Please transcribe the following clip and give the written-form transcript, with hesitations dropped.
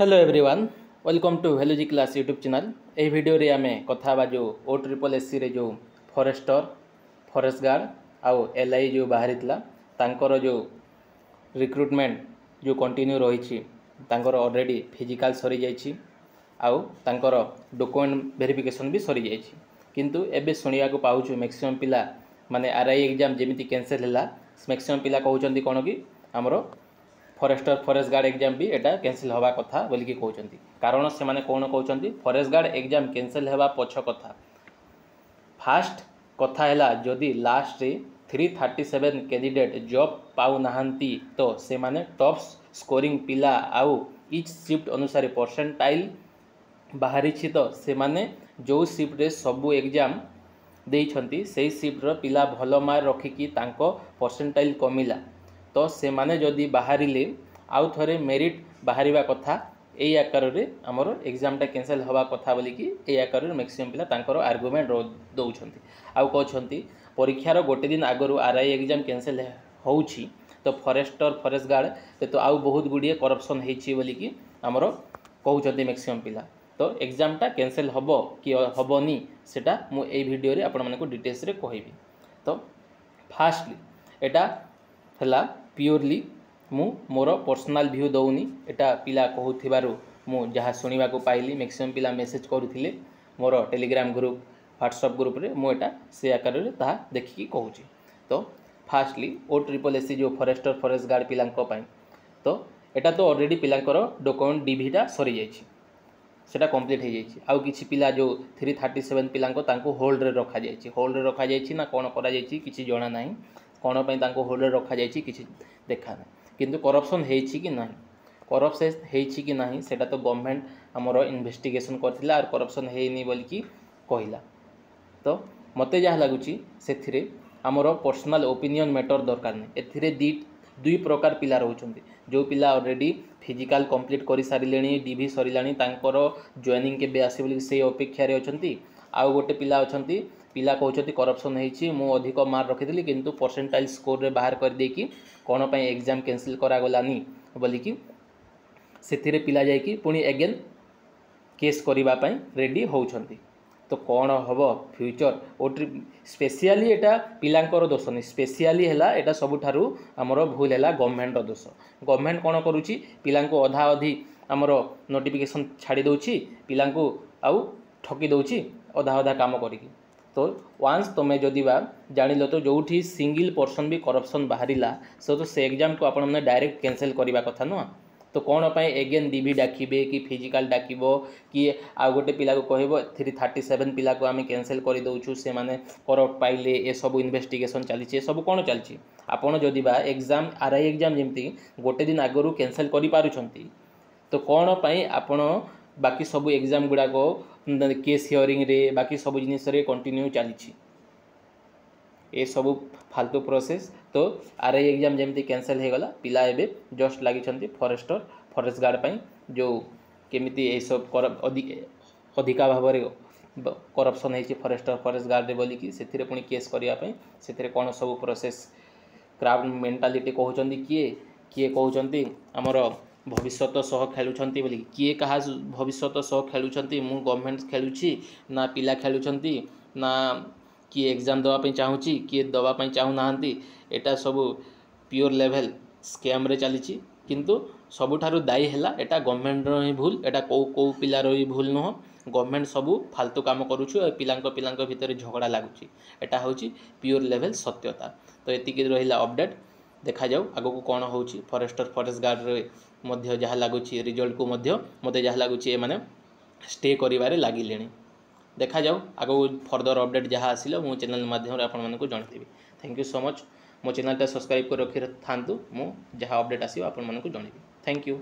Hello everyone, welcome to हेलोजी class YouTube channel. यही video रे आमे कथा बा जो OSSC रे जो फॉरेस्टर फॉरेस्ट गार्ड आउ LI जो बाहरी थिला तांकर जो रिक्रुटमेंट जो कंटिन्यू रही तांकर ऑलरेडी फिजिकल सरी जाइछि आउ तांकर डॉक्यूमेंट वेरिफिकेशन भी सरी जाइछि। किंतु एबे सुनिया को पाउछु मैक्सिमम पिला माने RI एग्जाम जेमिति कैंसिल हैला, मैक्सिमम पिला कहउचंती कोन कि हमरो फॉरेस्टर फॉरेस्ट गार्ड एग्जाम भी एटा कैंसिल हवा कथा बोली कि कहउचंती। कारण से माने कोन कहउचंती फॉरेस्ट गार्ड एग्जाम कैंसिल हवा पछ कथा फास्ट कथा हैला जदि लास्ट रे 337 कैंडिडेट जॉब पाउ नाहंती तो से माने टॉप स्कोरिंग पिला आउ इच शिफ्ट अनुसार परसेंटाइल बाहरी छी तो से माने जो शिफ्ट रे सबु एग्जाम देइछंती से शिफ्ट रो पिला भलो मार्क रखिकी तांको परसेंटाइल कमिला तो से माने जदि बाहरिले आउ थरे मेरिट बाहरिबा कथा एई आकार रे हमरो एग्जामटा कैंसिल हवा कथा बोली कि एई आकार रे मैक्सिमम पिला तांकर आर्गुमेंट दउछंती। आउ कहउछंती परीक्षार गोटे दिन आगरु RI एग्जाम कैंसिल होउछि तो फॉरेस्टर फॉरेस्ट गार्ड तो आउ बहुत गुडिए करप्शन हेछि बोली कि हमरो कहउछंती मैक्सिमम पिला। तो एग्जामटा कैंसिल हबो कि हबोनी सेटा मु एई वीडियो रे आपण मानको डिटेल्स रे कहबी। तो फास्टली एटा हला प्योरली मु मोर पर्सनल व्यू दउनी एटा पिला कहउथिबारु मु जहा सुनिबा को पाइली मैक्सिमम पिला मेसेज करूथिले मोर टेलीग्राम ग्रुप व्हाट्सएप ग्रुप रे मु एटा से आकार रे ता देखि कहउची। तो फास्टली OSSC जो फॉरेस्टर फॉरेस्ट गार्ड पिलांको पई तो एटा तो ऑलरेडी पिलांकर डॉक्यूमेंट डीवीटा सरी जाइछि सेटा कंप्लीट हे जाइछि। आउ किछि पिला जो 337 पिलांको तांको होल्ड रे रखा जाइछि ना कोन करा जाइछि किछि जणा नाही कोन पई तांको होल्ड रे रखा जाइछि किछि देखा ना। किंतु करप्शन हेछि कि नाही करप्शन हेछि कि नाही सेटा तो गवर्नमेंट हमरो इन्वेस्टिगेशन करथिला और करप्शन हेइनी बोली कि कहिला। तो मते जा लागुची सेथिरे हमरो पर्सनल ओपिनियन मैटर दरकार नै। एथिरे दुई प्रकार पिला रहउचंती जो पिला ऑलरेडी फिजिकल कंप्लीट करि सारिलेनी डीवी सरिलानी तांकर जॉइनिंग के बे आसी बोली से अपेक्षा रे अछंती। आउ गोटे पिला अछंती पिला कहउचंती करप्शन हेछि मु अधिक मार्क रखिदिली किंतु परसेंटाइल स्कोर रे बाहर कर दे कि कोन पई एग्जाम कैंसिल करा गलानी बोली कि सेथिरे पिला जाय कि पुनी अगेन केस करिबा पई रेडी होउछंती। तो कौन हम फ्यूचर स्पेशली एटा पिलांकर दोष नहीं स्पेशली है एटा सबुठारु आमर भूल है गवर्नमेंट दोष। गवर्नमेंट कौन करुच्ची पिलांको अधा अधि आमर नोटिफिकेशन छाड़ी दउची पिलांको आउ ठकी दउची अधा अधा काम करिकी। तो वांस तुम जदि बा जानिल तो जोठी सिंगल पर्सन भी करप्शन बाहरिला तो से एग्जाम को आपण मैंने डायरेक्ट कैंसिल करबा कथा नुह। तो कौन पाई एगेन डीवी डाकिबे कि फिजिकल डाकिबो कि आ गोटे पिला को कहबो 337 पिला को आमे कैंसिल कर दउछु से माने करप्ट पाइले ए सब इन्वेस्टिगेशन चली ए सब कौन चलछि। आपण जदि बा एग्जाम RI एग्जाम जेमती गोटे दिन आगरु कैंसिल करि पारुछंती तो कौन पाई आपण बाकी सब एग्जाम गुडा को केस हियरिंग रे बाकी सब जिनिस रे कंटिन्यू चली ए सब फालतू प्रोसेस। तो RI एग्जाम जेमती कैंसिल हो गला पिला एबे जस्ट लगी फॉरेस्टर फॉरेस्ट गार्ड पई जो केमिति ए सब अधिका भाव रे करप्शन है फॉरेस्टर फॉरेस्ट गार्ड रे बोली कि सेथिरे पुनी केस करिया पई सेथिरे कोन सब प्रोसेस क्राउड मेंटालिटी कहउचंदी किए कहउचंदी हमर भविष्यत सह खेलुछंती बोली किए कहा भविष्यत सह खेलुछंती मु गवर्नमेंट खेलुछि ना पिला खेलुछंती ना किए एग्जाम दवा पई चाहूची किए दवा पई चाहू नाहंती एटा सब प्योर लेवल स्कैम रे चलीची। किंतु सबुठारु दायी हैला एटा गवर्नमेंट रो ही भूल एटा को पिला रो ही भूल न गवर्नमेंट सबु फालतू काम करूछु और पिलांको भितर झगड़ा लागुची एटा होची प्योर लेवल सत्यता। तो एतिकी रहिला अपडेट देखा जाऊ आगो को कोन होची फॉरेस्टर फॉरेस्ट गार्ड रे मध्य जहा लागुची रिजल्ट को मध्य मते जहा लागुची ए माने स्टे करिवारे लागिलेनी। देखा जाऊ आगो फर्दर अपडेट जहाँ आसिलो मो चैनल माध्यम रे आपण मानको जणाइबी। Thank you so much. मो चैनल टा सब्सक्राइब कर रखि थांतु मो जहाँ अपडेट आसियो आपण मानको जणाइबी। Thank you.